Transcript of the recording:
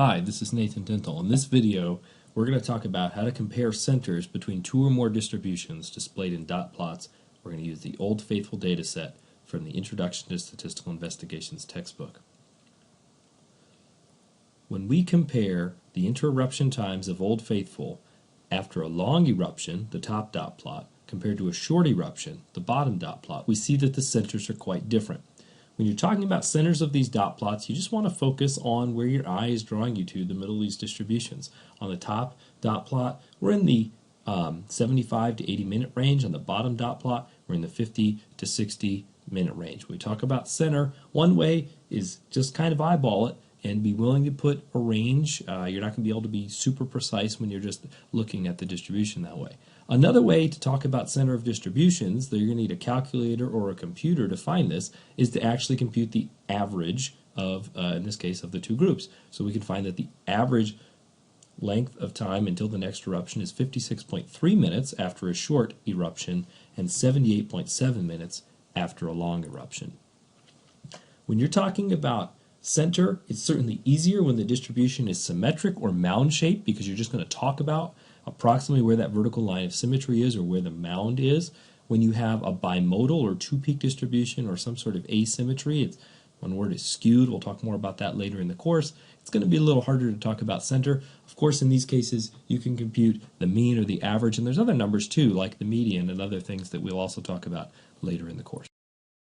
Hi, this is Nathan Dental. In this video, we're going to talk about how to compare centers between two or more distributions displayed in dot plots. We're going to use the Old Faithful data set from the Introduction to Statistical Investigations textbook. When we compare the interruption times of Old Faithful after a long eruption, the top dot plot, compared to a short eruption, the bottom dot plot, we see that the centers are quite different. When you're talking about centers of these dot plots, you just want to focus on where your eye is drawing you to, the middle of these distributions. On the top dot plot, we're in the 75 to 80 minute range. On the bottom dot plot, we're in the 50 to 60 minute range. When we talk about center, one way is just kind of eyeball it and be willing to put a range. You're not going to be able to be super precise when you're just looking at the distribution that way. Another way to talk about center of distributions, that you're going to need a calculator or a computer to find this, is to actually compute the average of, in this case, of the two groups. So we can find that the average length of time until the next eruption is 56.3 minutes after a short eruption and 78.7 minutes after a long eruption. When you're talking about center, it's certainly easier when the distribution is symmetric or mound shaped, because you're just going to talk about approximately where that vertical line of symmetry is or where the mound is. When you have a bimodal or two-peak distribution or some sort of asymmetry, one word is skewed. We'll talk more about that later in the course. It's going to be a little harder to talk about center. Of course, in these cases, you can compute the mean or the average, and there's other numbers too, like the median and other things that we'll also talk about later in the course.